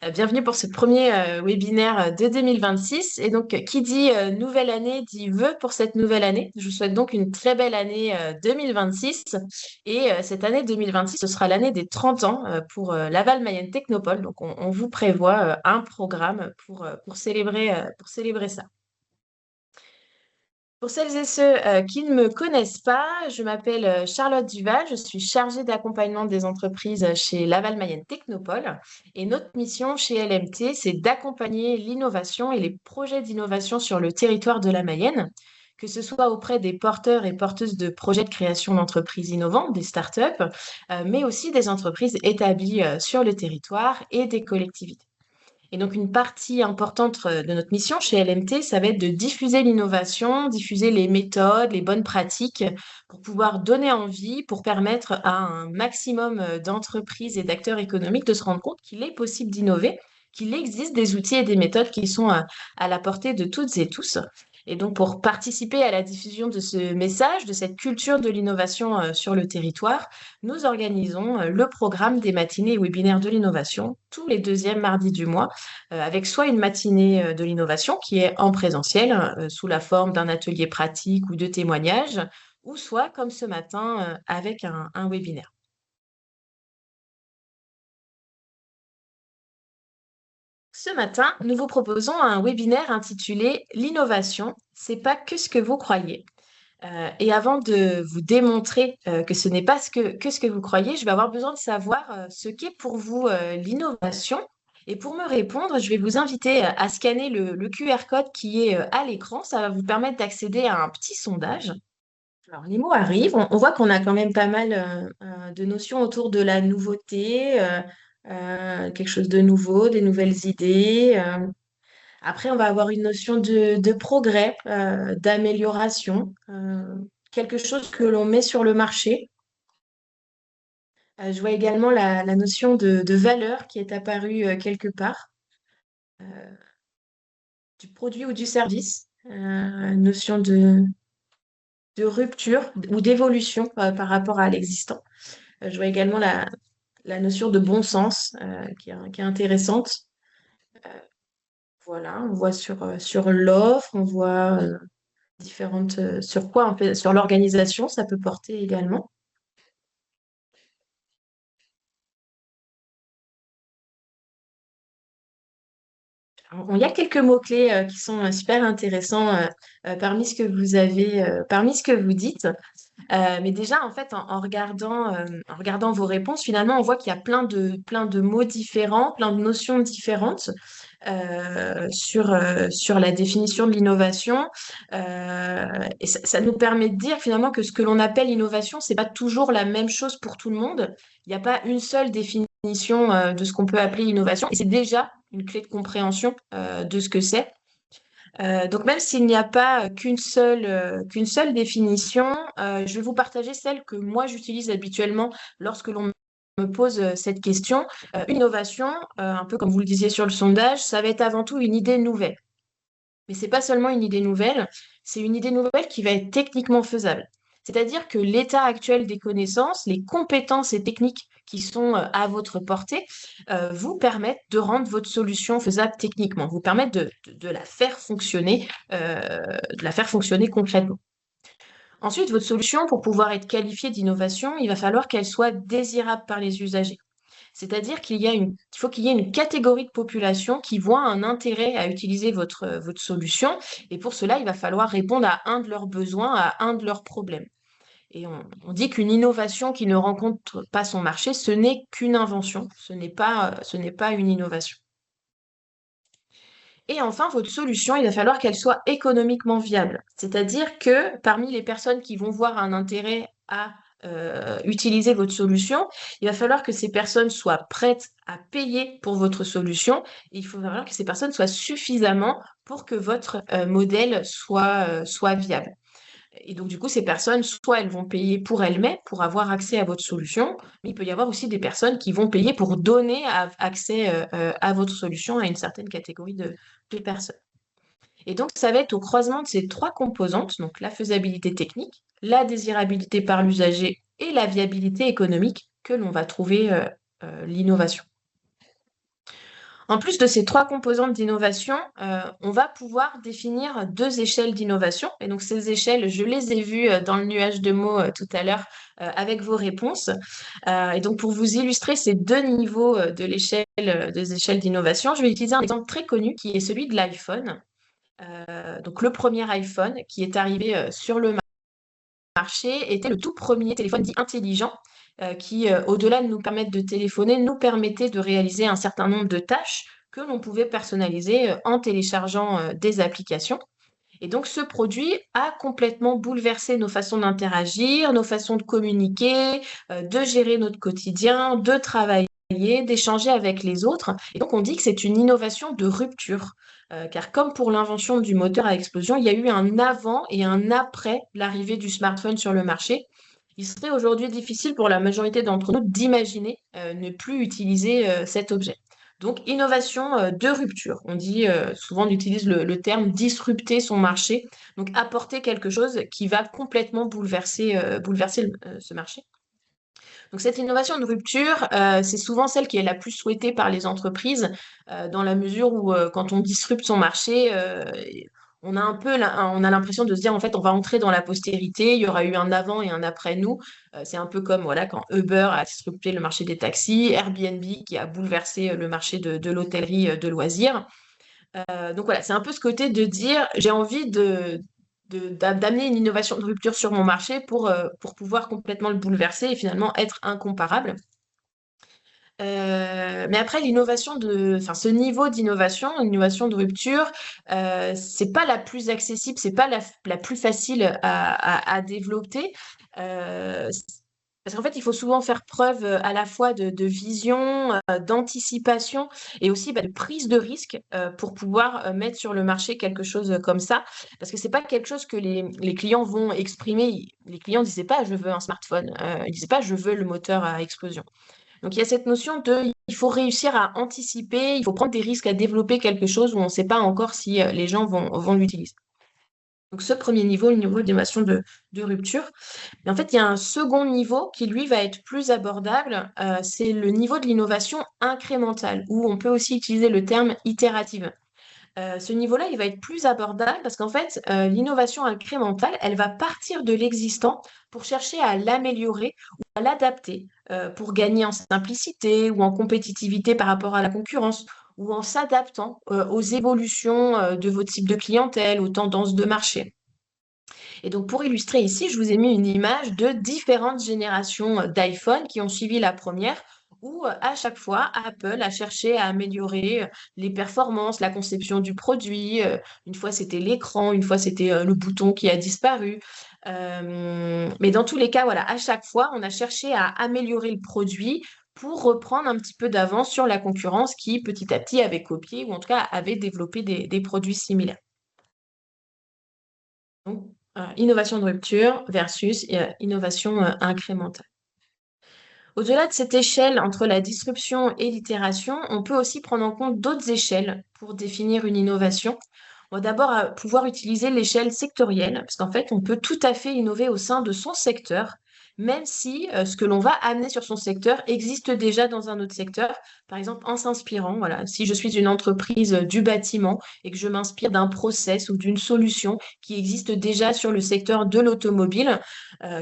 Bienvenue pour ce premier webinaire de 2026. Et donc, qui dit nouvelle année dit vœux pour cette nouvelle année. Je vous souhaite donc une très belle année 2026. Et cette année 2026, ce sera l'année des 30 ans pour Laval Mayenne Technopole. Donc, on vous prévoit un programme pour célébrer ça. Pour celles et ceux qui ne me connaissent pas, je m'appelle Charlotte Duval, je suis chargée d'accompagnement des entreprises chez Laval Mayenne Technopole et notre mission chez LMT, c'est d'accompagner l'innovation et les projets d'innovation sur le territoire de la Mayenne, que ce soit auprès des porteurs et porteuses de projets de création d'entreprises innovantes, des startups, mais aussi des entreprises établies sur le territoire et des collectivités. Et donc, une partie importante de notre mission chez LMT, ça va être de diffuser l'innovation, diffuser les méthodes, les bonnes pratiques pour pouvoir donner envie, pour permettre à un maximum d'entreprises et d'acteurs économiques de se rendre compte qu'il est possible d'innover, qu'il existe des outils et des méthodes qui sont à la portée de toutes et tous. Et donc, pour participer à la diffusion de ce message, de cette culture de l'innovation sur le territoire, nous organisons le programme des matinées et webinaires de l'innovation tous les deuxièmes mardis du mois avec soit une matinée de l'innovation qui est en présentiel, sous la forme d'un atelier pratique ou de témoignages, ou soit comme ce matin avec un webinaire. Ce matin, nous vous proposons un webinaire intitulé L'innovation, c'est pas que ce que vous croyez. Et avant de vous démontrer que ce n'est pas ce que vous croyez, je vais avoir besoin de savoir ce qu'est pour vous l'innovation. Et pour me répondre, je vais vous inviter à scanner le QR code qui est à l'écran. Ça va vous permettre d'accéder à un petit sondage. Alors, les mots arrivent. On voit qu'on a quand même pas mal de notions autour de la nouveauté, quelque chose de nouveau, des nouvelles idées. Après, on va avoir une notion de progrès, d'amélioration, quelque chose que l'on met sur le marché. Je vois également la notion de valeur qui est apparue quelque part, du produit ou du service, notion de rupture ou d'évolution par rapport à l'existant. Je vois également la notion de bon sens qui est intéressante. Voilà, on voit sur l'offre, on voit différentes, sur quoi, en fait, sur l'organisation, ça peut porter également. Alors, il y a quelques mots-clés qui sont super intéressants parmi ce que vous avez, parmi ce que vous dites. Mais déjà, en fait, en regardant vos réponses, finalement, on voit qu'il y a plein de mots différents, plein de notions différentes sur la définition de l'innovation. Et ça nous permet de dire finalement que ce que l'on appelle innovation, c'est pas toujours la même chose pour tout le monde. Il n'y a pas une seule définition de ce qu'on peut appeler innovation, et c'est déjà une clé de compréhension de ce que c'est. Donc même s'il n'y a pas qu'une seule définition, je vais vous partager celle que moi j'utilise habituellement lorsque l'on me pose cette question. Une innovation, un peu comme vous le disiez sur le sondage, ça va être avant tout une idée nouvelle. Mais c'est pas seulement une idée nouvelle, c'est une idée nouvelle qui va être techniquement faisable. C'est-à-dire que l'état actuel des connaissances, les compétences et techniques qui sont à votre portée, vous permettent de rendre votre solution faisable techniquement, vous permettent de de la faire fonctionner concrètement. Ensuite, votre solution, pour pouvoir être qualifiée d'innovation, il va falloir qu'elle soit désirable par les usagers. C'est-à-dire il faut qu'il y ait une catégorie de population qui voit un intérêt à utiliser votre solution. Et pour cela, il va falloir répondre à un de leurs besoins, à un de leurs problèmes. Et on dit qu'une innovation qui ne rencontre pas son marché, ce n'est qu'une invention, ce n'est pas une innovation. Et enfin, votre solution, il va falloir qu'elle soit économiquement viable. C'est-à-dire que parmi les personnes qui vont voir un intérêt à utiliser votre solution, il va falloir que ces personnes soient prêtes à payer pour votre solution. Et il faut falloir que ces personnes soient suffisamment pour que votre modèle soit viable. Et donc, du coup, ces personnes, soit elles vont payer pour elles-mêmes, pour avoir accès à votre solution, mais il peut y avoir aussi des personnes qui vont payer pour donner accès à votre solution à une certaine catégorie de personnes. Et donc, ça va être au croisement de ces trois composantes, donc la faisabilité technique, la désirabilité par l'usager et la viabilité économique, que l'on va trouver l'innovation. En plus de ces trois composantes d'innovation, on va pouvoir définir deux échelles d'innovation. Et donc ces échelles, je les ai vues dans le nuage de mots tout à l'heure avec vos réponses. Et donc pour vous illustrer ces deux niveaux des échelles d'innovation, je vais utiliser un exemple très connu qui est celui de l'iPhone. Donc le premier iPhone qui est arrivé sur le marché était le tout premier téléphone dit intelligent qui, au-delà de nous permettre de téléphoner, nous permettait de réaliser un certain nombre de tâches que l'on pouvait personnaliser en téléchargeant des applications. Et donc, ce produit a complètement bouleversé nos façons d'interagir, nos façons de communiquer, de gérer notre quotidien, de travailler, d'échanger avec les autres. Et donc, on dit que c'est une innovation de rupture. Car comme pour l'invention du moteur à explosion, il y a eu un avant et un après l'arrivée du smartphone sur le marché. Il serait aujourd'hui difficile pour la majorité d'entre nous d'imaginer ne plus utiliser cet objet. Donc, innovation de rupture. On dit souvent, on utilise le terme disrupter son marché, donc apporter quelque chose qui va complètement bouleverser ce marché. Donc, cette innovation de rupture, c'est souvent celle qui est la plus souhaitée par les entreprises, dans la mesure où quand on disrupte son marché, on a un peu, on a l'impression de se dire, en fait, on va entrer dans la postérité, il y aura eu un avant et un après nous. C'est un peu comme voilà, quand Uber a disrupté le marché des taxis, Airbnb qui a bouleversé le marché de l'hôtellerie de loisirs. Donc voilà, c'est un peu ce côté de dire, j'ai envie d'amener une innovation de rupture sur mon marché pour pouvoir complètement le bouleverser et finalement être incomparable. Mais après, enfin, ce niveau d'innovation, l'innovation de rupture, c'est pas la plus accessible, c'est pas la plus facile à développer. Euh, Parce qu'en fait, il faut souvent faire preuve à la fois de vision, d'anticipation et aussi de prise de risque pour pouvoir mettre sur le marché quelque chose comme ça. Parce que c'est pas quelque chose que les clients vont exprimer. Les clients ne disaient pas je veux un smartphone, ils disaient pas je veux le moteur à explosion. Donc il y a cette notion il faut réussir à anticiper, il faut prendre des risques à développer quelque chose où on ne sait pas encore si les gens vont l'utiliser. Donc ce premier niveau, le niveau d'innovation de rupture. Mais en fait, il y a un second niveau qui, lui, va être plus abordable. C'est le niveau de l'innovation incrémentale, où on peut aussi utiliser le terme itérative. Ce niveau-là, il va être plus abordable parce qu'en fait, l'innovation incrémentale, elle va partir de l'existant pour chercher à l'améliorer ou à l'adapter pour gagner en simplicité ou en compétitivité par rapport à la concurrence ou en s'adaptant aux évolutions de vos types de clientèle, aux tendances de marché. Et donc, pour illustrer ici, je vous ai mis une image de différentes générations d'iPhone qui ont suivi la première, où à chaque fois, Apple a cherché à améliorer les performances, la conception du produit. Une fois, c'était l'écran, une fois, c'était le bouton qui a disparu. Mais dans tous les cas, voilà, à chaque fois, on a cherché à améliorer le produit pour reprendre un petit peu d'avance sur la concurrence qui, petit à petit, avait copié ou en tout cas avait développé des produits similaires. Donc, innovation de rupture versus innovation incrémentale. Au-delà de cette échelle entre la disruption et l'itération, on peut aussi prendre en compte d'autres échelles pour définir une innovation. On va d'abord pouvoir utiliser l'échelle sectorielle, parce qu'en fait, on peut tout à fait innover au sein de son secteur, même si ce que l'on va amener sur son secteur existe déjà dans un autre secteur. Par exemple, en s'inspirant, voilà, si je suis une entreprise du bâtiment et que je m'inspire d'un process ou d'une solution qui existe déjà sur le secteur de l'automobile,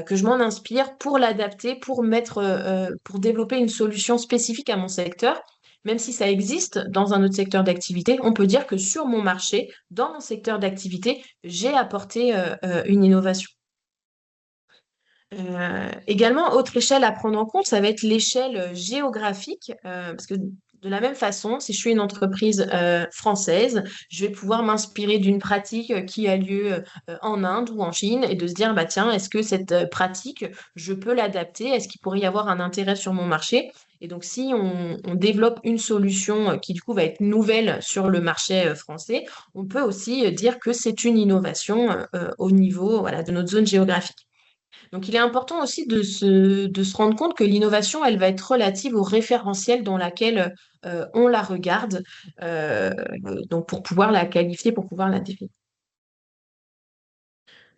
que je m'en inspire pour l'adapter, pour développer une solution spécifique à mon secteur. Même si ça existe dans un autre secteur d'activité, on peut dire que sur mon marché, dans mon secteur d'activité, j'ai apporté une innovation. Également, autre échelle à prendre en compte, ça va être l'échelle géographique, parce que de la même façon, si je suis une entreprise française, je vais pouvoir m'inspirer d'une pratique qui a lieu en Inde ou en Chine et de se dire, bah tiens, est-ce que cette pratique, je peux l'adapter? Est-ce qu'il pourrait y avoir un intérêt sur mon marché? Et donc, si on développe une solution qui, du coup, va être nouvelle sur le marché français, on peut aussi dire que c'est une innovation au niveau, voilà, de notre zone géographique. Donc, il est important aussi de se rendre compte que l'innovation, elle va être relative au référentiel dans lequel on la regarde, donc pour pouvoir la qualifier, pour pouvoir la définir.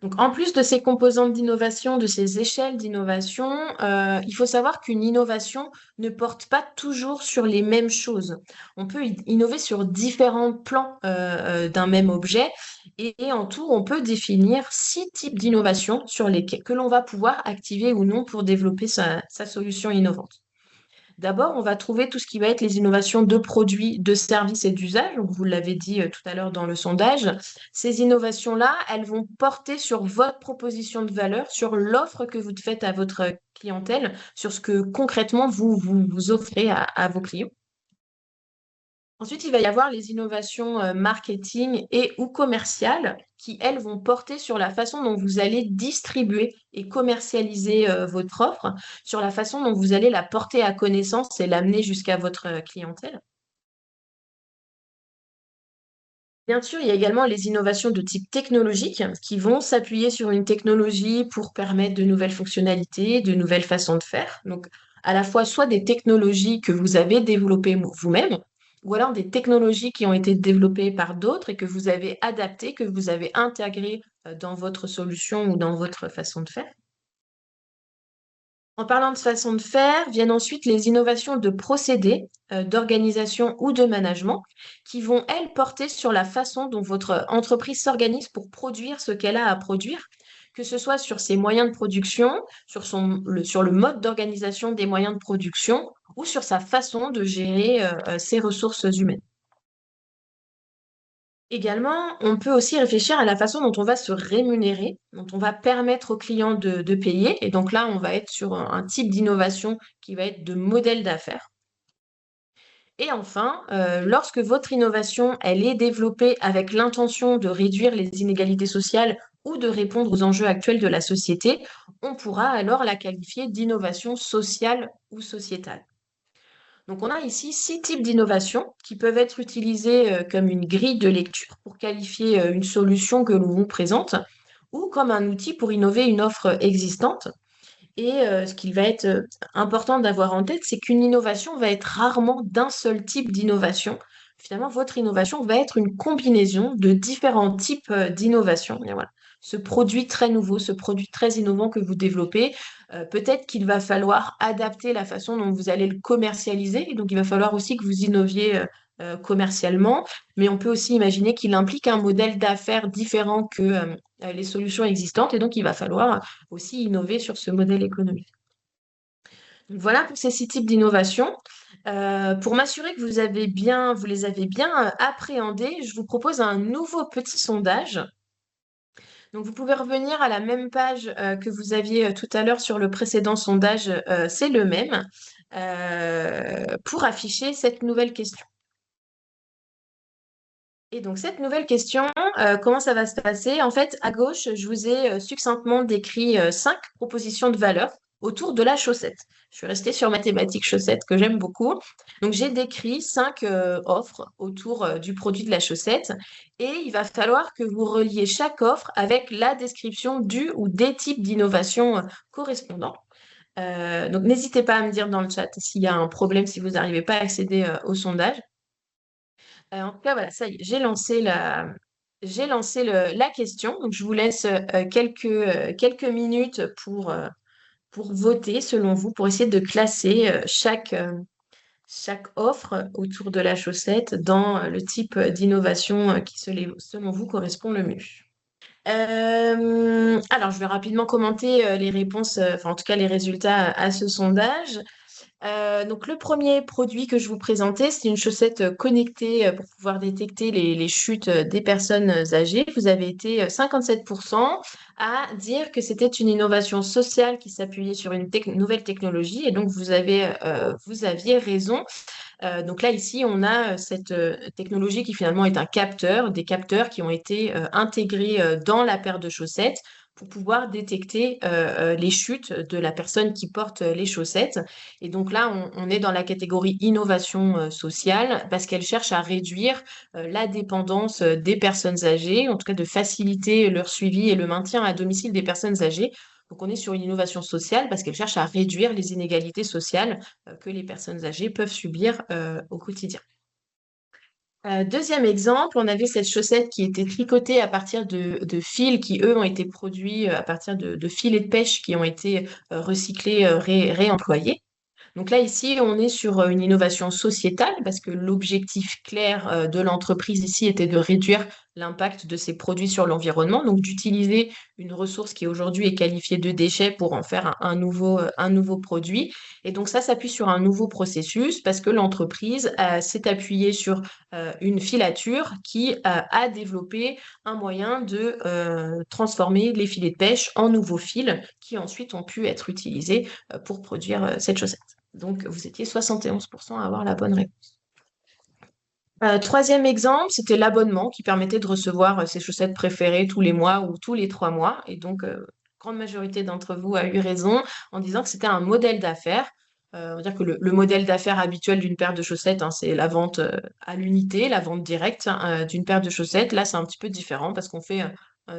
Donc, en plus de ces composantes d'innovation, de ces échelles d'innovation, il faut savoir qu'une innovation ne porte pas toujours sur les mêmes choses. On peut innover sur différents plans d'un même objet et en tout, on peut définir 6 types d'innovation sur lesquels que l'on va pouvoir activer ou non pour développer sa solution innovante. D'abord, on va trouver tout ce qui va être les innovations de produits, de services et d'usage. Donc, vous l'avez dit tout à l'heure dans le sondage. Ces innovations-là, elles vont porter sur votre proposition de valeur, sur l'offre que vous faites à votre clientèle, sur ce que concrètement vous offrez à vos clients. Ensuite, il va y avoir les innovations marketing et ou commerciales qui, elles, vont porter sur la façon dont vous allez distribuer et commercialiser votre offre, sur la façon dont vous allez la porter à connaissance et l'amener jusqu'à votre clientèle. Bien sûr, il y a également les innovations de type technologique qui vont s'appuyer sur une technologie pour permettre de nouvelles fonctionnalités, de nouvelles façons de faire. Donc, à la fois soit des technologies que vous avez développées vous-même, ou alors des technologies qui ont été développées par d'autres et que vous avez adaptées, que vous avez intégrées dans votre solution ou dans votre façon de faire. En parlant de façon de faire, viennent ensuite les innovations de procédés, d'organisation ou de management qui vont, elles, porter sur la façon dont votre entreprise s'organise pour produire ce qu'elle a à produire, que ce soit sur ses moyens de production, sur le mode d'organisation des moyens de production ou sur sa façon de gérer ses ressources humaines. Également, on peut aussi réfléchir à la façon dont on va se rémunérer, dont on va permettre aux clients de payer. Et donc là, on va être sur un type d'innovation qui va être de modèle d'affaires. Et enfin, lorsque votre innovation, elle est développée avec l'intention de réduire les inégalités sociales ou de répondre aux enjeux actuels de la société, on pourra alors la qualifier d'innovation sociale ou sociétale. Donc, on a ici 6 types d'innovations qui peuvent être utilisées comme une grille de lecture pour qualifier une solution que l'on vous présente ou comme un outil pour innover une offre existante. Et ce qu'il va être important d'avoir en tête, c'est qu'une innovation va être rarement d'un seul type d'innovation. Finalement, votre innovation va être une combinaison de différents types d'innovation. Et voilà. Ce produit très nouveau, ce produit très innovant que vous développez, peut-être qu'il va falloir adapter la façon dont vous allez le commercialiser. Et donc, il va falloir aussi que vous innoviez commercialement. Mais on peut aussi imaginer qu'il implique un modèle d'affaires différent que les solutions existantes. Et donc, il va falloir aussi innover sur ce modèle économique. Donc, voilà pour ces 6 types d'innovation. Pour m'assurer que vous les avez bien appréhendés, je vous propose un nouveau petit sondage. Donc, vous pouvez revenir à la même page que vous aviez tout à l'heure sur le précédent sondage, c'est le même, pour afficher cette nouvelle question. Et donc, cette nouvelle question, comment ça va se passer? En fait, à gauche, je vous ai succinctement décrit 5 propositions de valeur autour de la chaussette. Je suis restée sur ma thématique chaussette que j'aime beaucoup. Donc, j'ai décrit 5 offres autour du produit de la chaussette et il va falloir que vous reliez chaque offre avec la description du ou des types d'innovation correspondants. Donc, n'hésitez pas à me dire dans le chat s'il y a un problème, si vous n'arrivez pas à accéder au sondage. En tout cas, voilà, ça y est, j'ai lancé la question. Donc, je vous laisse quelques minutes pour voter selon vous, pour essayer de classer chaque offre autour de la chaussette dans le type d'innovation qui, selon vous, correspond le mieux. Alors, je vais rapidement commenter les réponses, enfin, en tout cas, les résultats à ce sondage. Donc, le premier produit que je vous présentais, c'est une chaussette connectée pour pouvoir détecter les chutes des personnes âgées. Vous avez été 57% à dire que c'était une innovation sociale qui s'appuyait sur une nouvelle technologie et donc vous aviez raison. Donc là, ici, on a cette technologie qui finalement est un capteur, des capteurs qui ont été intégrés dans la paire de chaussettes pour pouvoir détecter les chutes de la personne qui porte les chaussettes. Et donc là, on est dans la catégorie innovation sociale parce qu'elle cherche à réduire la dépendance des personnes âgées, en tout cas de faciliter leur suivi et le maintien à domicile des personnes âgées. Donc on est sur une innovation sociale parce qu'elle cherche à réduire les inégalités sociales que les personnes âgées peuvent subir au quotidien. Deuxième exemple, on avait cette chaussette qui était tricotée à partir de fils qui, eux, ont été produits à partir de filets de pêche qui ont été recyclés, réemployés. Donc là, ici, on est sur une innovation sociétale parce que l'objectif clair de l'entreprise ici était de réduire l'impact de ces produits sur l'environnement, donc d'utiliser une ressource qui aujourd'hui est qualifiée de déchet pour en faire un nouveau produit. Et donc ça s'appuie sur un nouveau processus parce que l'entreprise s'est appuyée sur une filature qui a développé un moyen de transformer les filets de pêche en nouveaux fils qui ensuite ont pu être utilisés pour produire cette chaussette. Donc, vous étiez 71% à avoir la bonne réponse. Troisième exemple, c'était l'abonnement qui permettait de recevoir ses chaussettes préférées tous les mois ou tous les 3 mois. Et donc, grande majorité d'entre vous a eu raison en disant que c'était un modèle d'affaires. On va dire que le modèle d'affaires habituel d'une paire de chaussettes, hein, c'est la vente à l'unité, la vente directe d'une paire de chaussettes. Là, c'est un petit peu différent parce qu'on fait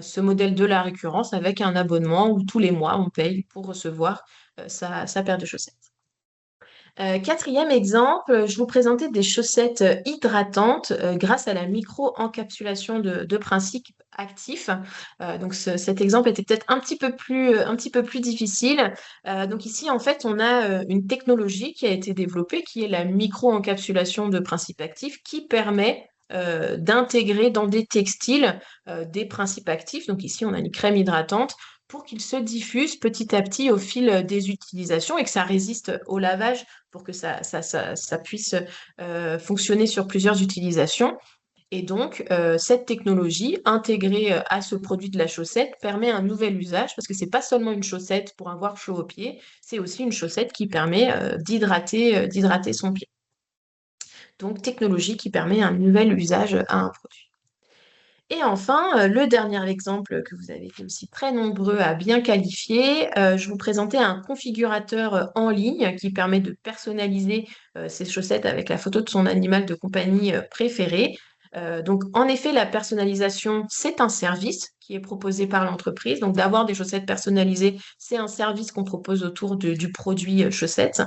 ce modèle de la récurrence avec un abonnement où tous les mois, on paye pour recevoir sa paire de chaussettes. Quatrième exemple, je vous présentais des chaussettes hydratantes grâce à la micro-encapsulation de principes actifs. Donc cet exemple était peut-être un petit peu plus difficile. Donc ici, en fait, on a une technologie qui a été développée qui est la micro-encapsulation de principes actifs qui permet d'intégrer dans des textiles des principes actifs. Donc ici, on a une crème hydratante pour qu'il se diffuse petit à petit au fil des utilisations et que ça résiste au lavage pour que ça puisse fonctionner sur plusieurs utilisations. Et donc, cette technologie intégrée à ce produit de la chaussette permet un nouvel usage parce que c'est pas seulement une chaussette pour avoir chaud aux pieds, c'est aussi une chaussette qui permet d'hydrater son pied. Donc, technologie qui permet un nouvel usage à un produit. Et enfin, le dernier exemple que vous avez été aussi très nombreux à bien qualifier, je vous présentais un configurateur en ligne qui permet de personnaliser ses chaussettes avec la photo de son animal de compagnie préféré. Donc, en effet, la personnalisation, c'est un service qui est proposé par l'entreprise. Donc, d'avoir des chaussettes personnalisées, c'est un service qu'on propose autour du produit chaussettes.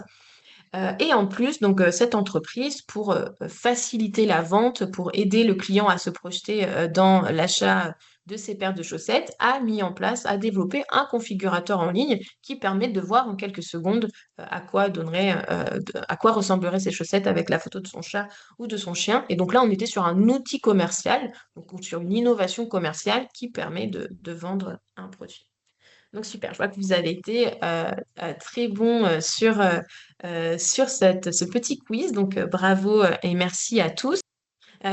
Et en plus, donc, cette entreprise, pour faciliter la vente, pour aider le client à se projeter dans l'achat de ces paires de chaussettes, a mis en place, a développé un configurateur en ligne qui permet de voir en quelques secondes à quoi ressembleraient ces chaussettes avec la photo de son chat ou de son chien. Et donc là, on était sur un outil commercial, donc sur une innovation commerciale qui permet de vendre un produit. Donc super, je vois que vous avez été très bon sur ce petit quiz. Donc bravo et merci à tous.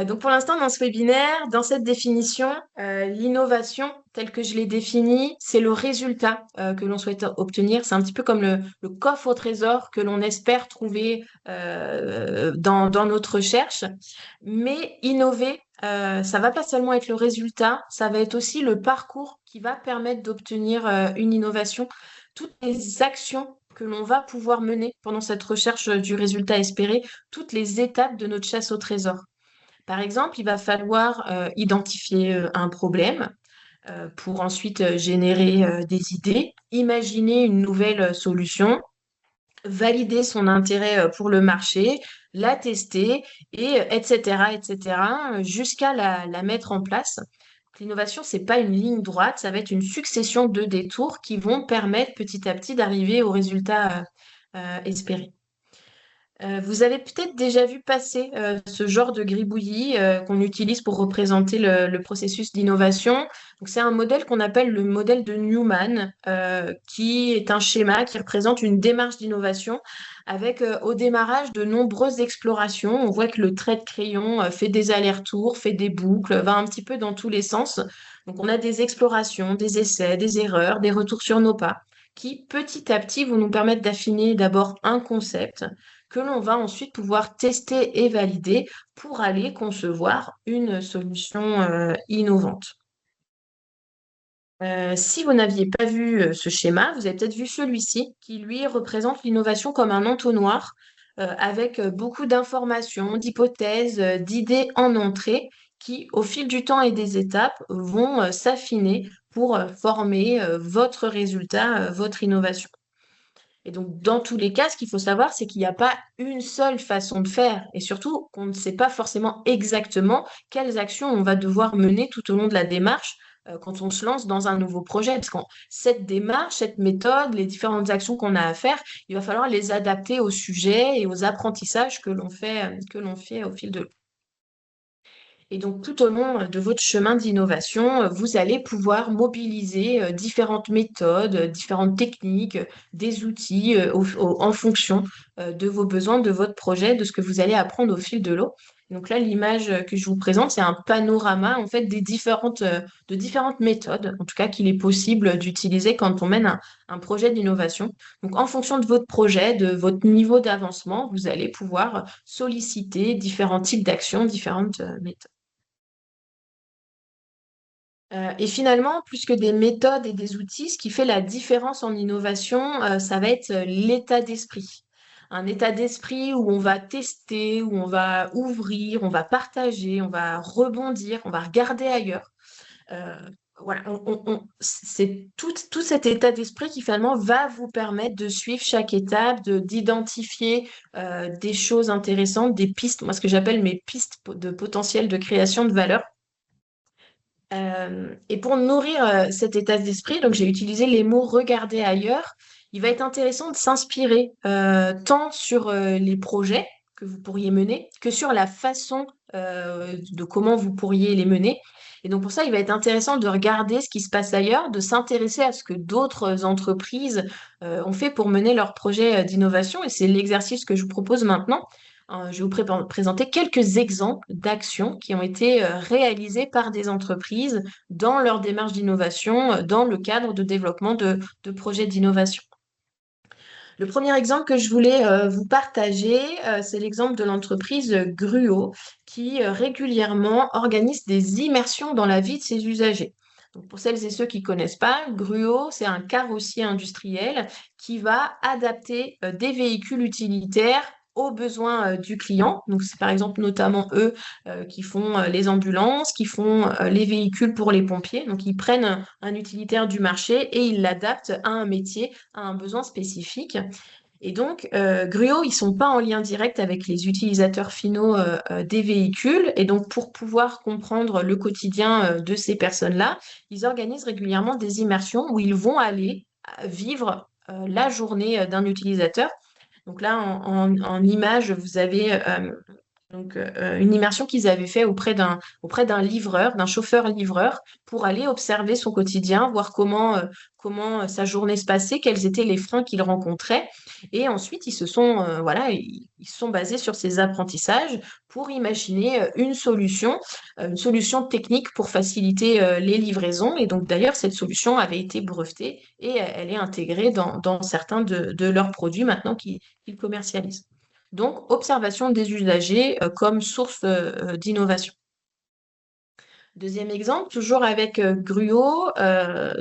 Donc pour l'instant, dans ce webinaire, dans cette définition, l'innovation, telle que je l'ai définie, c'est le résultat que l'on souhaite obtenir. C'est un petit peu comme le coffre au trésor que l'on espère trouver dans notre recherche. Mais innover, ça va pas seulement être le résultat, ça va être aussi le parcours qui va permettre d'obtenir une innovation. Toutes les actions que l'on va pouvoir mener pendant cette recherche du résultat espéré, toutes les étapes de notre chasse au trésor. Par exemple, il va falloir identifier un problème pour ensuite générer des idées, imaginer une nouvelle solution, valider son intérêt pour le marché, la tester, et etc., jusqu'à la mettre en place. L'innovation, c'est pas une ligne droite, ça va être une succession de détours qui vont permettre petit à petit d'arriver au résultat espéré. Vous avez peut-être déjà vu passer ce genre de gribouillis qu'on utilise pour représenter le processus d'innovation. Donc, c'est un modèle qu'on appelle le modèle de Newman, qui est un schéma qui représente une démarche d'innovation avec au démarrage de nombreuses explorations. On voit que le trait de crayon fait des allers-retours, fait des boucles, va un petit peu dans tous les sens. Donc, on a des explorations, des essais, des erreurs, des retours sur nos pas qui, petit à petit, vont nous permettre d'affiner d'abord un concept que l'on va ensuite pouvoir tester et valider pour aller concevoir une solution innovante. Si vous n'aviez pas vu ce schéma, vous avez peut-être vu celui-ci qui, lui, représente l'innovation comme un entonnoir avec beaucoup d'informations, d'hypothèses, d'idées en entrée qui, au fil du temps et des étapes, vont s'affiner pour former votre résultat, votre innovation. Et donc, dans tous les cas, ce qu'il faut savoir, c'est qu'il n'y a pas une seule façon de faire et surtout qu'on ne sait pas forcément exactement quelles actions on va devoir mener tout au long de la démarche quand on se lance dans un nouveau projet. Parce que cette démarche, cette méthode, les différentes actions qu'on a à faire, il va falloir les adapter au sujet et aux apprentissages que l'on fait au fil de l'eau. Et donc, tout au long de votre chemin d'innovation, vous allez pouvoir mobiliser différentes méthodes, différentes techniques, des outils en fonction de vos besoins, de votre projet, de ce que vous allez apprendre au fil de l'eau. Donc là, l'image que je vous présente, c'est un panorama en fait de différentes méthodes, en tout cas qu'il est possible d'utiliser quand on mène un projet d'innovation. Donc, en fonction de votre projet, de votre niveau d'avancement, vous allez pouvoir solliciter différents types d'actions, différentes méthodes. Et finalement, plus que des méthodes et des outils, ce qui fait la différence en innovation, ça va être l'état d'esprit. Un état d'esprit où on va tester, où on va ouvrir, on va partager, on va rebondir, on va regarder ailleurs. Euh, voilà, c'est tout cet état d'esprit qui finalement va vous permettre de suivre chaque étape, d'identifier des choses intéressantes, des pistes, moi ce que j'appelle mes pistes de potentiel de création de valeur. Et pour nourrir cet état d'esprit, donc j'ai utilisé les mots regarder ailleurs. Il va être intéressant de s'inspirer tant sur les projets que vous pourriez mener que sur la façon de comment vous pourriez les mener. Et donc pour ça, il va être intéressant de regarder ce qui se passe ailleurs, de s'intéresser à ce que d'autres entreprises ont fait pour mener leurs projets d'innovation. Et c'est l'exercice que je vous propose maintenant. Je vais vous présenter quelques exemples d'actions qui ont été réalisées par des entreprises dans leur démarche d'innovation, dans le cadre de développement de projets d'innovation. Le premier exemple que je voulais vous partager, c'est l'exemple de l'entreprise Gruo qui régulièrement organise des immersions dans la vie de ses usagers. Donc pour celles et ceux qui ne connaissent pas, Gruo, c'est un carrossier industriel qui va adapter des véhicules utilitaires aux besoins du client. Donc c'est par exemple notamment eux qui font les ambulances, qui font les véhicules pour les pompiers. Donc ils prennent un utilitaire du marché et ils l'adaptent à un métier, à un besoin spécifique. Et donc, Gruo, ils sont pas en lien direct avec les utilisateurs finaux des véhicules. Et donc, pour pouvoir comprendre le quotidien de ces personnes-là, ils organisent régulièrement des immersions où ils vont aller vivre la journée d'un utilisateur. Donc là, en image, vous avez une immersion qu'ils avaient fait auprès d'un livreur, d'un chauffeur-livreur, pour aller observer son quotidien, voir comment sa journée se passait, quels étaient les freins qu'il rencontrait. Et ensuite, ils se sont basés sur ces apprentissages pour imaginer une solution technique pour faciliter les livraisons. Et donc, d'ailleurs, cette solution avait été brevetée et elle est intégrée dans certains de leurs produits maintenant qu'ils commercialisent. Donc, observation des usagers comme source d'innovation. Deuxième exemple, toujours avec Gruo,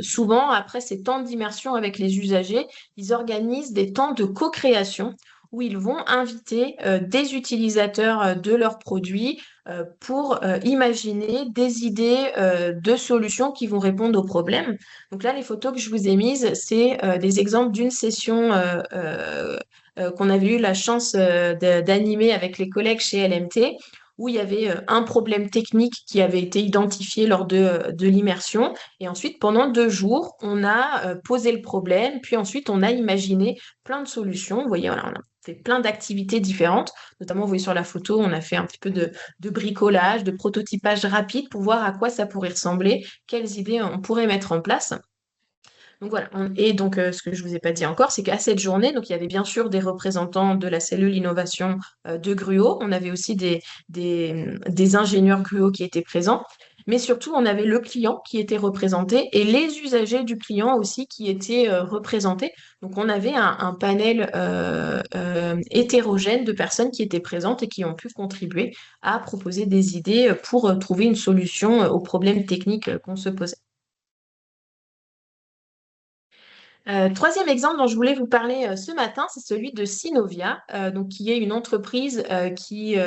souvent après ces temps d'immersion avec les usagers, ils organisent des temps de co-création où ils vont inviter des utilisateurs de leurs produits pour imaginer des idées de solutions qui vont répondre aux problèmes. Donc là, les photos que je vous ai mises, c'est des exemples d'une session qu'on avait eu la chance d'animer avec les collègues chez LMT où il y avait un problème technique qui avait été identifié lors de l'immersion. Et ensuite, pendant 2 jours, on a posé le problème, puis ensuite, on a imaginé plein de solutions. Vous voyez, voilà, on a fait plein d'activités différentes. Notamment, vous voyez sur la photo, on a fait un petit peu de bricolage, de prototypage rapide pour voir à quoi ça pourrait ressembler, quelles idées on pourrait mettre en place. Donc voilà. Et donc, ce que je ne vous ai pas dit encore, c'est qu'à cette journée, donc, il y avait bien sûr des représentants de la cellule innovation de Gruo. On avait aussi des ingénieurs Gruo qui étaient présents. Mais surtout, on avait le client qui était représenté et les usagers du client aussi qui étaient représentés. Donc, on avait un panel hétérogène de personnes qui étaient présentes et qui ont pu contribuer à proposer des idées pour trouver une solution aux problèmes techniques qu'on se posait. Troisième exemple dont je voulais vous parler ce matin, c'est celui de Synovia, donc qui est une entreprise qui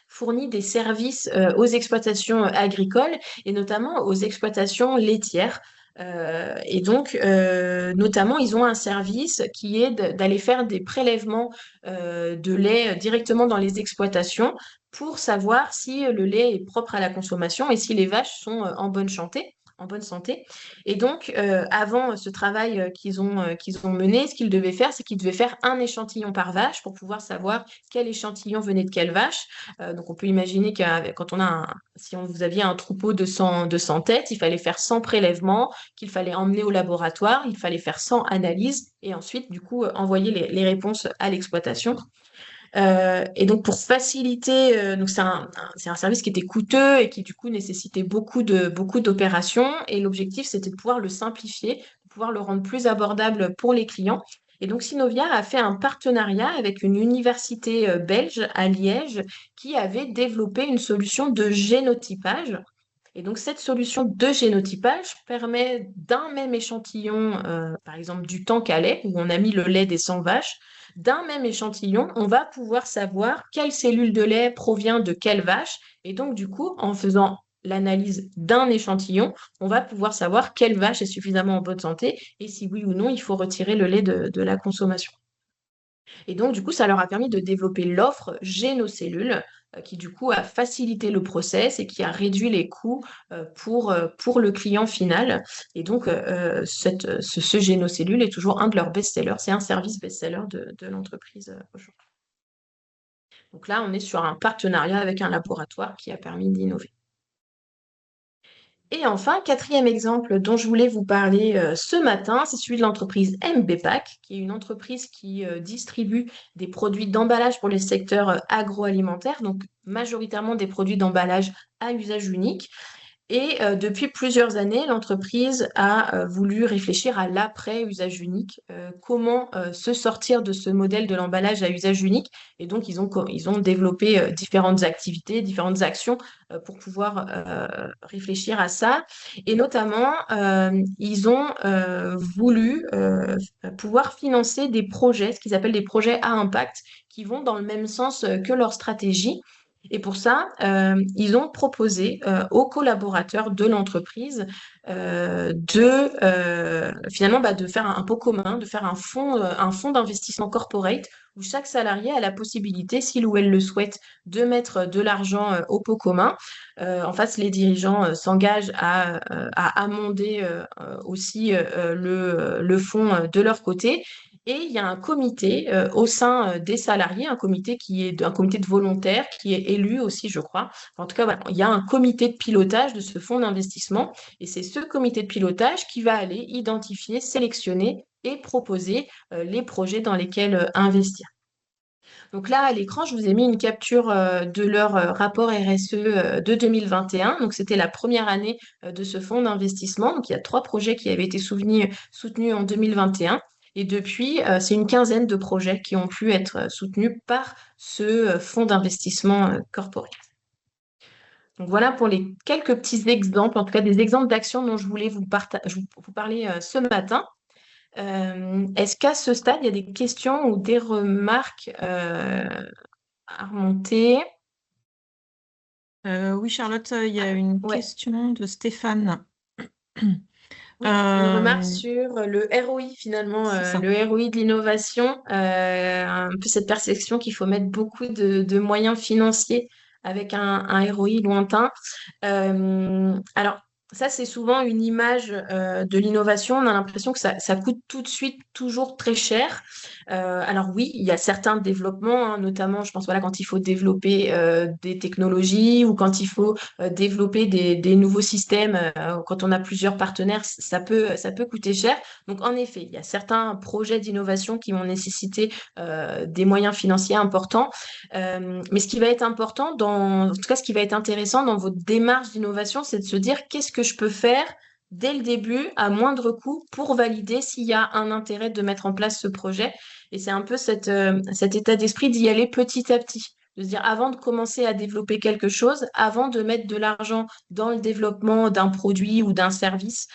fournit des services aux exploitations agricoles et notamment aux exploitations laitières. Et donc, notamment, ils ont un service qui est d'aller faire des prélèvements de lait directement dans les exploitations pour savoir si le lait est propre à la consommation et si les vaches sont en bonne santé. En bonne santé. Et donc, avant ce travail qu'ils ont mené, ce qu'ils devaient faire, c'est qu'ils devaient faire un échantillon par vache pour pouvoir savoir quel échantillon venait de quelle vache. Donc, on peut imaginer que quand si vous aviez un troupeau de 100 têtes, il fallait faire 100 prélèvements qu'il fallait emmener au laboratoire, il fallait faire 100 analyses et ensuite, du coup, envoyer les réponses à l'exploitation. Et donc, pour faciliter, donc c'est un service qui était coûteux et qui, du coup, nécessitait beaucoup d'opérations. Et l'objectif, c'était de pouvoir le simplifier, de pouvoir le rendre plus abordable pour les clients. Et donc, Synovia a fait un partenariat avec une université belge à Liège qui avait développé une solution de génotypage. Et donc, cette solution de génotypage permet d'un même échantillon, par exemple du tank à lait, où on a mis le lait des 100 vaches, d'un même échantillon, on va pouvoir savoir quelle cellule de lait provient de quelle vache. Et donc, du coup, en faisant l'analyse d'un échantillon, on va pouvoir savoir quelle vache est suffisamment en bonne santé et si oui ou non, il faut retirer le lait de la consommation. Et donc, du coup, ça leur a permis de développer l'offre Génocellules, qui du coup a facilité le process et qui a réduit les coûts pour le client final. Et donc, ce Génocellule est toujours un de leurs best-sellers. C'est un service best-seller de l'entreprise aujourd'hui. Donc là, on est sur un partenariat avec un laboratoire qui a permis d'innover. Et enfin, quatrième exemple dont je voulais vous parler ce matin, c'est celui de l'entreprise MBPAC, qui est une entreprise qui distribue des produits d'emballage pour les secteurs agroalimentaires, donc majoritairement des produits d'emballage à usage unique. Et depuis plusieurs années, l'entreprise a voulu réfléchir à l'après-usage unique, comment se sortir de ce modèle de l'emballage à usage unique. Et donc, ils ont développé différentes activités, différentes actions pour pouvoir réfléchir à ça. Et notamment, ils ont voulu pouvoir financer des projets, ce qu'ils appellent des projets à impact, qui vont dans le même sens que leur stratégie. Et pour ça, ils ont proposé aux collaborateurs de l'entreprise finalement de faire un pot commun, de faire un fonds d'investissement corporate où chaque salarié a la possibilité, s'il ou elle le souhaite, de mettre de l'argent au pot commun. En face, les dirigeants s'engagent à amender aussi le fonds de leur côté. Et il y a un comité au sein des salariés, un comité un comité de volontaires qui est élu aussi, je crois. En tout cas, voilà, il y a un comité de pilotage de ce fonds d'investissement et c'est ce comité de pilotage qui va aller identifier, sélectionner et proposer les projets dans lesquels investir. Donc là, à l'écran, je vous ai mis une capture de leur rapport RSE de 2021. Donc c'était la première année de ce fonds d'investissement. Donc il y a 3 projets qui avaient été soutenus en 2021. Et depuis, c'est une quinzaine de projets qui ont pu être soutenus par ce fonds d'investissement corporate. Donc voilà pour les quelques petits exemples, en tout cas des exemples d'actions dont je voulais vous parler ce matin. Est-ce qu'à ce stade, il y a des questions ou des remarques à remonter? Oui, Charlotte, il y a une Ouais, question de Stéphane. oui, une remarque Euh, sur le ROI finalement, c'est ça. le ROI de l'innovation, un peu cette perception qu'il faut mettre beaucoup de moyens financiers avec un ROI lointain. Alors, ça, c'est souvent une image de l'innovation. On a l'impression que ça coûte tout de suite toujours très cher. Alors oui, il y a certains développements, hein, notamment, je pense, voilà, quand il faut développer des technologies ou quand il faut développer des nouveaux systèmes, quand on a plusieurs partenaires, ça peut coûter cher. Donc, en effet, il y a certains projets d'innovation qui vont nécessiter des moyens financiers importants. Mais ce qui va être important, en tout cas, ce qui va être intéressant dans votre démarche d'innovation, c'est de se dire qu'est-ce que je peux faire dès le début, à moindre coût, pour valider s'il y a un intérêt de mettre en place ce projet. Et c'est un peu cet état d'esprit d'y aller petit à petit. De se dire, avant de commencer à développer quelque chose, avant de mettre de l'argent dans le développement d'un produit ou d'un service,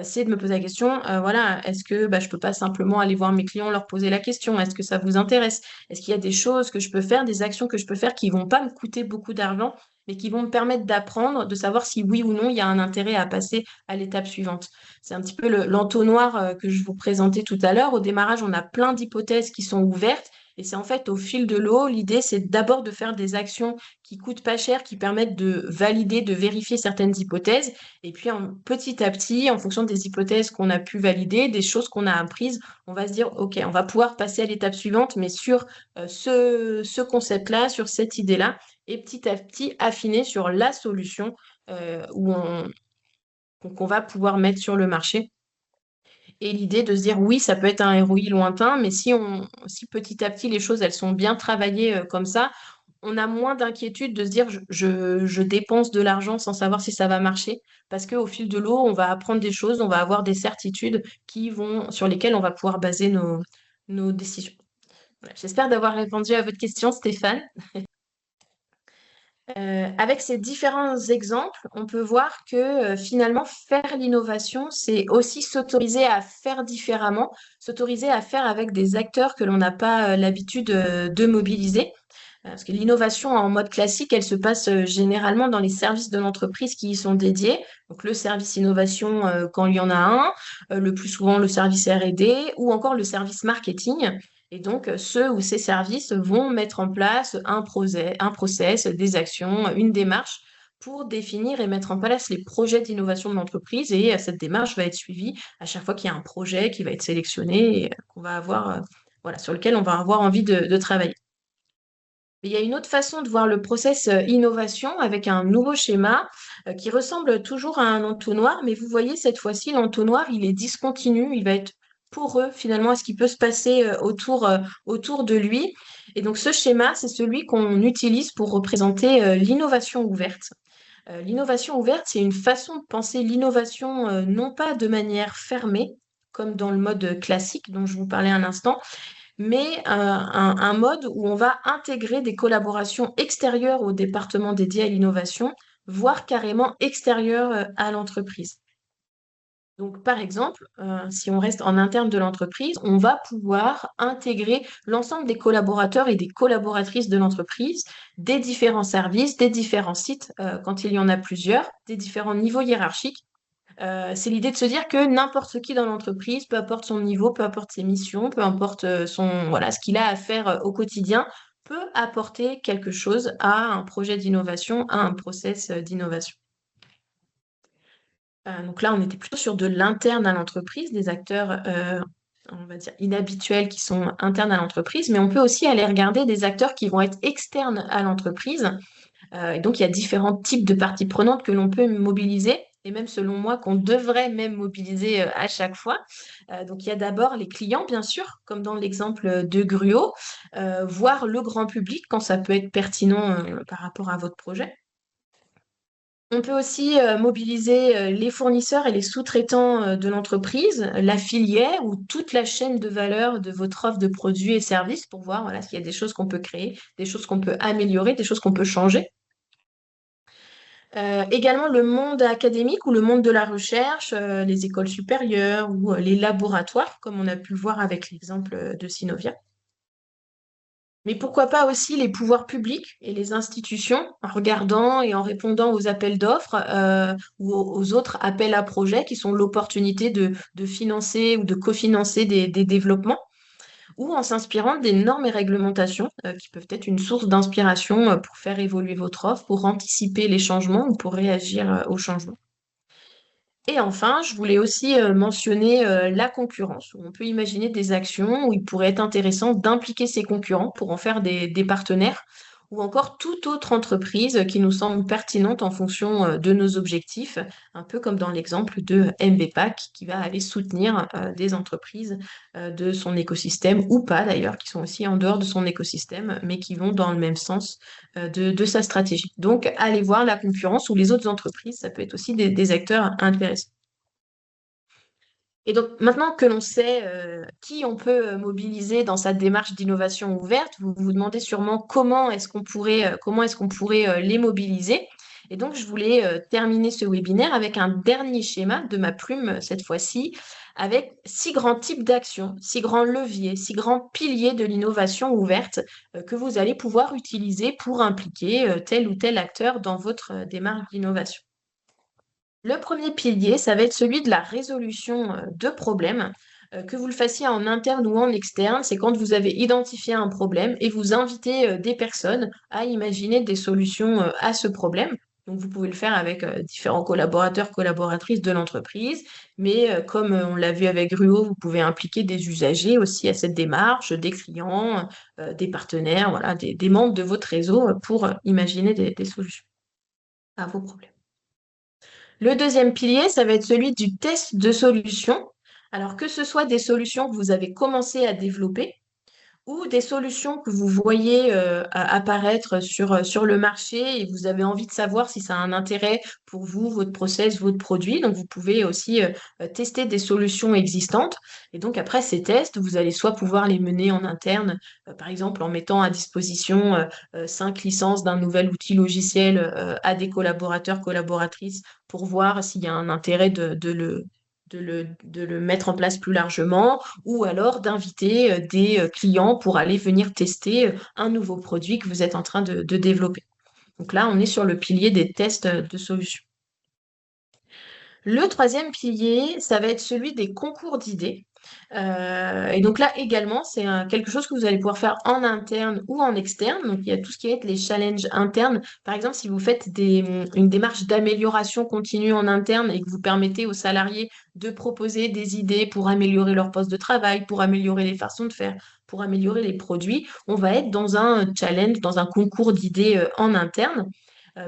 c'est de me poser la question, voilà, est-ce que je peux pas simplement aller voir mes clients, leur poser la question, est-ce que ça vous intéresse? Est-ce qu'il y a des choses que je peux faire, des actions que je peux faire qui vont pas me coûter beaucoup d'argent mais qui vont me permettre d'apprendre, de savoir si oui ou non il y a un intérêt à passer à l'étape suivante. C'est un petit peu l'entonnoir que je vous présentais tout à l'heure. Au démarrage, on a plein d'hypothèses qui sont ouvertes. Et c'est en fait au fil de l'eau, l'idée, c'est d'abord de faire des actions qui coûtent pas cher, qui permettent de valider, de vérifier certaines hypothèses. Et puis, petit à petit, en fonction des hypothèses qu'on a pu valider, des choses qu'on a apprises, on va se dire, OK, on va pouvoir passer à l'étape suivante, mais sur ce concept-là, sur cette idée-là, et petit à petit affiner sur la solution qu'on va pouvoir mettre sur le marché. Et l'idée de se dire, oui, ça peut être un ROI lointain, mais si petit à petit les choses, elles sont bien travaillées comme ça, on a moins d'inquiétude de se dire, je dépense de l'argent sans savoir si ça va marcher, parce qu'au fil de l'eau, on va apprendre des choses, on va avoir des certitudes sur lesquelles on va pouvoir baser nos décisions. Voilà, j'espère d'avoir répondu à votre question, Stéphane. Avec ces différents exemples, on peut voir que finalement, faire l'innovation, c'est aussi s'autoriser à faire différemment, s'autoriser à faire avec des acteurs que l'on n'a pas l'habitude de mobiliser. Parce que l'innovation en mode classique, elle se passe généralement dans les services de l'entreprise qui y sont dédiés. Donc le service innovation quand il y en a un, le plus souvent le service R&D ou encore le service marketing. Et donc, ceux ou ces services vont mettre en place un process, des actions, une démarche pour définir et mettre en place les projets d'innovation de l'entreprise. Et cette démarche va être suivie à chaque fois qu'il y a un projet qui va être sélectionné et qu'on va avoir, voilà, sur lequel on va avoir envie de travailler. Mais il y a une autre façon de voir le process innovation avec un nouveau schéma qui ressemble toujours à un entonnoir, mais vous voyez, cette fois-ci, l'entonnoir, il est discontinu, il va être poreux finalement à ce qui peut se passer autour de lui. Et donc ce schéma, c'est celui qu'on utilise pour représenter l'innovation ouverte. L'innovation ouverte, c'est une façon de penser l'innovation non pas de manière fermée, comme dans le mode classique dont je vous parlais un instant, mais un mode où on va intégrer des collaborations extérieures au département dédié à l'innovation, voire carrément extérieures à l'entreprise. Donc, par exemple, si on reste en interne de l'entreprise, on va pouvoir intégrer l'ensemble des collaborateurs et des collaboratrices de l'entreprise, des différents services, des différents sites, quand il y en a plusieurs, des différents niveaux hiérarchiques. C'est l'idée de se dire que n'importe qui dans l'entreprise, peu importe son niveau, peu importe ses missions, peu importe voilà, ce qu'il a à faire au quotidien, peut apporter quelque chose à un projet d'innovation, à un process d'innovation. Donc là, on était plutôt sur de l'interne à l'entreprise, des acteurs, on va dire, inhabituels qui sont internes à l'entreprise, mais on peut aussi aller regarder des acteurs qui vont être externes à l'entreprise. Et donc, il y a différents types de parties prenantes que l'on peut mobiliser, et même selon moi, qu'on devrait même mobiliser à chaque fois. Donc, il y a d'abord les clients, bien sûr, comme dans l'exemple de Gruo, voire le grand public quand ça peut être pertinent par rapport à votre projet. On peut aussi mobiliser les fournisseurs et les sous-traitants de l'entreprise, la filière ou toute la chaîne de valeur de votre offre de produits et services pour voir voilà, s'il y a des choses qu'on peut créer, des choses qu'on peut améliorer, des choses qu'on peut changer. Également le monde académique ou le monde de la recherche, les écoles supérieures ou les laboratoires, comme on a pu le voir avec l'exemple de Synovia. Mais pourquoi pas aussi les pouvoirs publics et les institutions, en regardant et en répondant aux appels d'offres ou aux autres appels à projets qui sont l'opportunité de financer ou de cofinancer des développements, ou en s'inspirant des normes et réglementations qui peuvent être une source d'inspiration pour faire évoluer votre offre, pour anticiper les changements ou pour réagir aux changements. Et enfin, je voulais aussi mentionner la concurrence, où on peut imaginer des actions où il pourrait être intéressant d'impliquer ses concurrents pour en faire des partenaires, ou encore toute autre entreprise qui nous semble pertinente en fonction de nos objectifs, un peu comme dans l'exemple de MBPAC qui va aller soutenir des entreprises de son écosystème, ou pas d'ailleurs, qui sont aussi en dehors de son écosystème, mais qui vont dans le même sens de sa stratégie. Donc, allez voir la concurrence ou les autres entreprises, ça peut être aussi des acteurs intéressants. Et donc, maintenant que l'on sait qui on peut mobiliser dans sa démarche d'innovation ouverte, vous vous demandez sûrement comment est-ce qu'on pourrait les mobiliser. Et donc, je voulais terminer ce webinaire avec un dernier schéma de ma plume cette fois-ci, avec 6 grands types d'actions, 6 grands leviers, 6 grands piliers de l'innovation ouverte que vous allez pouvoir utiliser pour impliquer tel ou tel acteur dans votre démarche d'innovation. Le premier pilier, ça va être celui de la résolution de problèmes, que vous le fassiez en interne ou en externe. C'est quand vous avez identifié un problème et vous invitez des personnes à imaginer des solutions à ce problème. Donc, vous pouvez le faire avec différents collaborateurs, collaboratrices de l'entreprise, mais comme on l'a vu avec Gruo, vous pouvez impliquer des usagers aussi à cette démarche, des clients, des partenaires, voilà, des membres de votre réseau pour imaginer des solutions à vos problèmes. Le deuxième pilier, ça va être celui du test de solutions. Alors que ce soit des solutions que vous avez commencé à développer ou des solutions que vous voyez apparaître sur le marché et vous avez envie de savoir si ça a un intérêt pour vous, votre process, votre produit. Donc, vous pouvez aussi tester des solutions existantes. Et donc, après ces tests, vous allez soit pouvoir les mener en interne, par exemple en mettant à disposition 5 licences d'un nouvel outil logiciel à des collaborateurs, collaboratrices pour voir s'il y a un intérêt de le mettre en place plus largement, ou alors d'inviter des clients pour aller venir tester un nouveau produit que vous êtes en train de développer. Donc là, on est sur le pilier des tests de solutions. Le troisième pilier, ça va être celui des concours d'idées. Et donc là également, c'est quelque chose que vous allez pouvoir faire en interne ou en externe. Donc il y a tout ce qui va être les challenges internes. Par exemple, si vous faites une démarche d'amélioration continue en interne et que vous permettez aux salariés de proposer des idées pour améliorer leur poste de travail, pour améliorer les façons de faire, pour améliorer les produits, on va être dans un challenge, dans un concours d'idées en interne.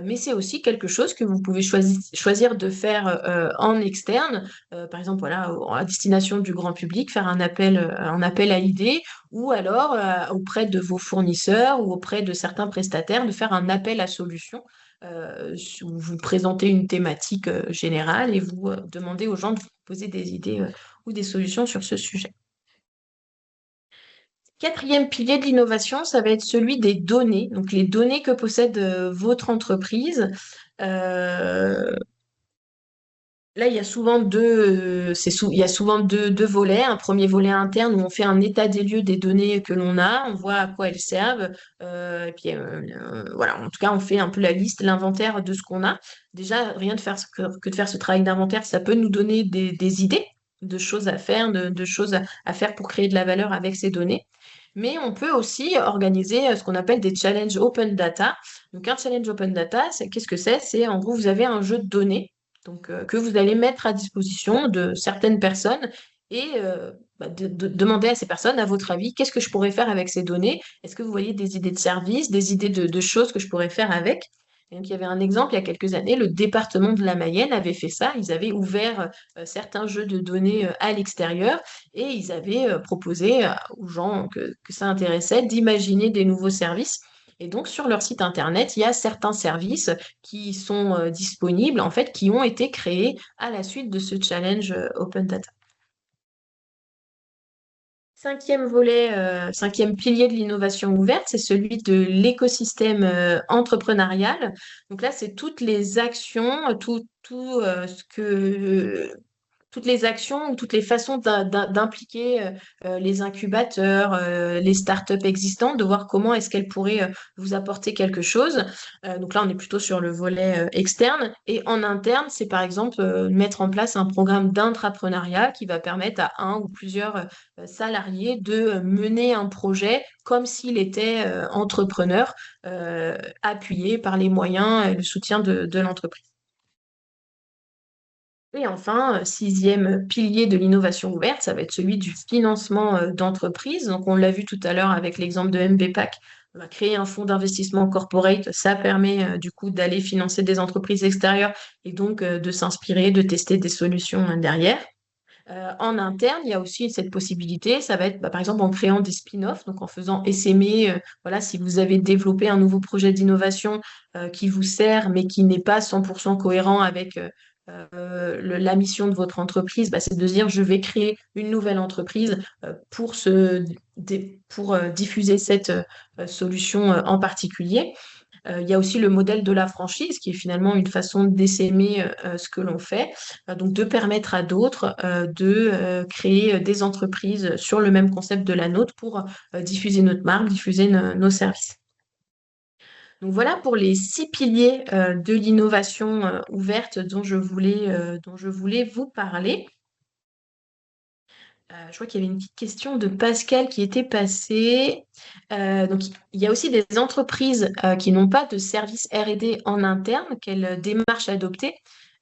Mais c'est aussi quelque chose que vous pouvez choisir de faire en externe, par exemple voilà, à destination du grand public, faire un appel à idées, ou alors auprès de vos fournisseurs ou auprès de certains prestataires, de faire un appel à solutions, où vous présentez une thématique générale et vous demandez aux gens de vous poser des idées ou des solutions sur ce sujet. Quatrième pilier de l'innovation, ça va être celui des données, donc les données que possède votre entreprise. Euh, Là, il y a souvent il y a souvent deux volets. Un premier volet interne où on fait un état des lieux des données que l'on a, on voit à quoi elles servent. Et puis voilà, en tout cas, on fait un peu la liste, l'inventaire de ce qu'on a. Déjà, rien de faire que de faire ce travail d'inventaire, ça peut nous donner des idées de choses à faire, de choses à faire pour créer de la valeur avec ces données. Mais on peut aussi organiser ce qu'on appelle des challenges open data. Donc, un challenge open data, qu'est-ce que c'est? C'est en gros, vous avez un jeu de données donc, que vous allez mettre à disposition de certaines personnes et de demander à ces personnes, à votre avis, qu'est-ce que je pourrais faire avec ces données? Est-ce que vous voyez des idées de services, des idées de choses que je pourrais faire avec? Et donc, il y avait un exemple il y a quelques années, le département de la Mayenne avait fait ça. Ils avaient ouvert certains jeux de données à l'extérieur et ils avaient proposé aux gens que ça intéressait d'imaginer des nouveaux services. Et donc, sur leur site internet, il y a certains services qui sont disponibles, en fait, qui ont été créés à la suite de ce challenge Open Data. Cinquième volet, cinquième pilier de l'innovation ouverte, c'est celui de l'écosystème entrepreneurial. Donc là, c'est toutes les actions, toutes les actions ou toutes les façons d'impliquer les incubateurs, les startups existantes, de voir comment est-ce qu'elles pourraient vous apporter quelque chose. Donc là, on est plutôt sur le volet externe. Et en interne, c'est par exemple mettre en place un programme d'intrapreneuriat qui va permettre à un ou plusieurs salariés de mener un projet comme s'il était entrepreneur, appuyé par les moyens et le soutien de l'entreprise. Et enfin, sixième pilier de l'innovation ouverte, ça va être celui du financement d'entreprise. Donc, on l'a vu tout à l'heure avec l'exemple de MBPAC. On va créer un fonds d'investissement corporate. Ça permet du coup d'aller financer des entreprises extérieures et donc de s'inspirer, de tester des solutions derrière. En interne, il y a aussi cette possibilité, ça va être par exemple en créant des spin-offs, donc en faisant essaimer, voilà, si vous avez développé un nouveau projet d'innovation qui vous sert, mais qui n'est pas 100% cohérent avec la mission de votre entreprise, bah, c'est de dire je vais créer une nouvelle entreprise pour diffuser cette solution en particulier. Il y a aussi le modèle de la franchise, qui est finalement une façon d'essaimer ce que l'on fait, donc de permettre à d'autres de créer des entreprises sur le même concept de la nôtre pour diffuser notre marque, diffuser nos services. Donc voilà pour les 6 piliers de l'innovation ouverte dont je voulais vous parler. Je vois qu'il y avait une petite question de Pascal qui était passée. Donc, il y a aussi des entreprises qui n'ont pas de service R&D en interne. Quelle démarche adopter?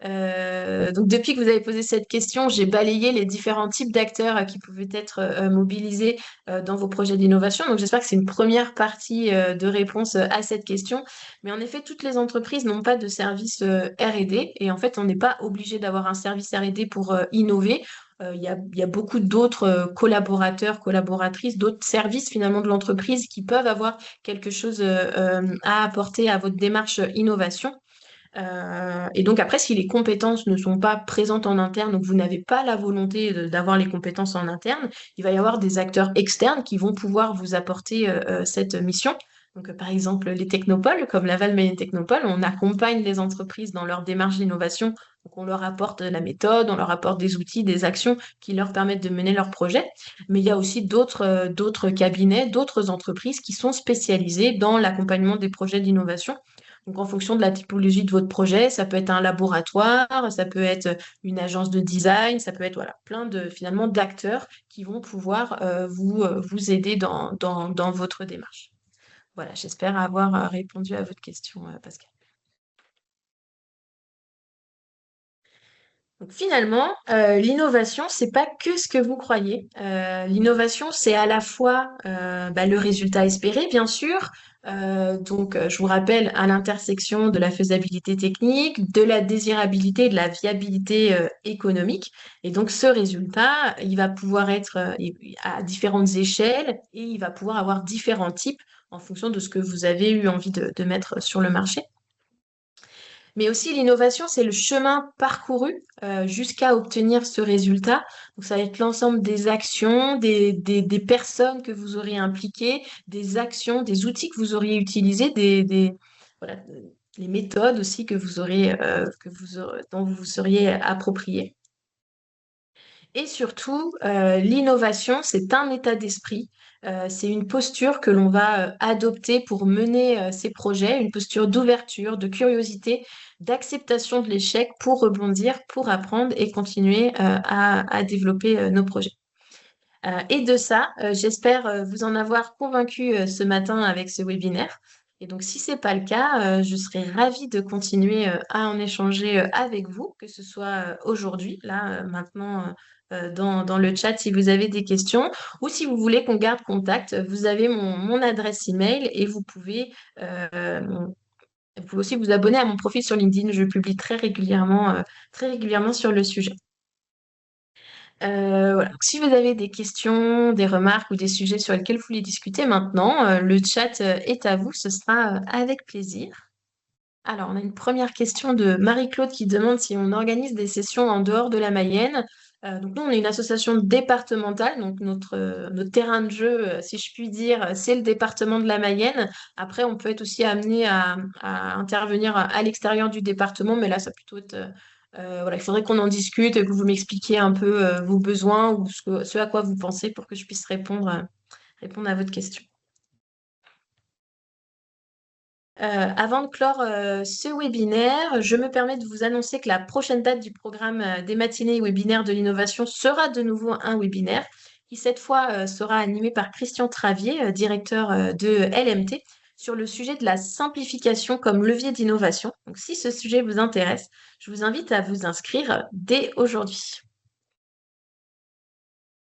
Donc, depuis que vous avez posé cette question, j'ai balayé les différents types d'acteurs qui pouvaient être mobilisés dans vos projets d'innovation. Donc, j'espère que c'est une première partie de réponse à cette question. Mais en effet, toutes les entreprises n'ont pas de service R&D. Et en fait, on n'est pas obligé d'avoir un service R&D pour innover. Il y a beaucoup d'autres collaborateurs, collaboratrices, d'autres services finalement de l'entreprise qui peuvent avoir quelque chose à apporter à votre démarche innovation. Et donc après, si les compétences ne sont pas présentes en interne, donc vous n'avez pas la volonté d'avoir les compétences en interne, il va y avoir des acteurs externes qui vont pouvoir vous apporter cette mission. Donc, par exemple, les technopoles, comme Laval Mayenne Technopole, on accompagne les entreprises dans leur démarche d'innovation. Donc, on leur apporte la méthode, on leur apporte des outils, des actions qui leur permettent de mener leur projet. Mais il y a aussi d'autres cabinets, d'autres entreprises qui sont spécialisées dans l'accompagnement des projets d'innovation. Donc, en fonction de la typologie de votre projet, ça peut être un laboratoire, ça peut être une agence de design, ça peut être voilà, plein de finalement d'acteurs qui vont pouvoir vous aider dans votre démarche. Voilà, j'espère avoir répondu à votre question, Pascal. Donc finalement, l'innovation, c'est pas que ce que vous croyez. L'innovation, c'est à la fois le résultat espéré, bien sûr. Je vous rappelle, à l'intersection de la faisabilité technique, de la désirabilité et de la viabilité économique. Et donc, ce résultat, il va pouvoir être à différentes échelles et il va pouvoir avoir différents types en fonction de ce que vous avez eu envie de mettre sur le marché. Mais aussi, l'innovation, c'est le chemin parcouru jusqu'à obtenir ce résultat. Donc, ça va être l'ensemble des actions, des personnes que vous aurez impliquées, des actions, des outils que vous auriez utilisés, voilà, les méthodes aussi que vous aurez, dont vous vous seriez approprié. Et surtout, l'innovation, c'est un état d'esprit, c'est une posture que l'on va adopter pour mener ces projets, une posture d'ouverture, de curiosité, d'acceptation de l'échec pour rebondir, pour apprendre et continuer à développer nos projets. Et de ça, j'espère vous en avoir convaincu ce matin avec ce webinaire. Et donc, si ce n'est pas le cas, je serais ravie de continuer à en échanger avec vous, que ce soit aujourd'hui, là, maintenant, dans le chat, si vous avez des questions, ou si vous voulez qu'on garde contact, vous avez mon adresse email et vous pouvez aussi vous abonner à mon profil sur LinkedIn. Je publie très régulièrement sur le sujet. Voilà. Donc, si vous avez des questions, des remarques ou des sujets sur lesquels vous voulez discuter maintenant, le chat est à vous, ce sera avec plaisir. Alors, on a une première question de Marie-Claude qui demande si on organise des sessions en dehors de la Mayenne. Donc, nous, on est une association départementale, donc notre terrain de jeu, si je puis dire, c'est le département de la Mayenne. Après, on peut être aussi amené à intervenir à l'extérieur du département, mais là, ça va plutôt être voilà, il faudrait qu'on en discute, que vous m'expliquiez un peu vos besoins ou ce à quoi vous pensez pour que je puisse répondre à votre question. Avant de clore ce webinaire, je me permets de vous annoncer que la prochaine date du programme des matinées et webinaires de l'innovation sera de nouveau un webinaire qui cette fois sera animé par Christian Travier, directeur de LMT, sur le sujet de la simplification comme levier d'innovation. Donc si ce sujet vous intéresse, je vous invite à vous inscrire dès aujourd'hui.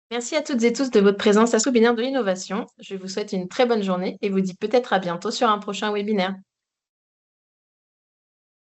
Merci à toutes et tous de votre présence à ce webinaire de l'innovation. Je vous souhaite une très bonne journée et vous dis peut-être à bientôt sur un prochain webinaire.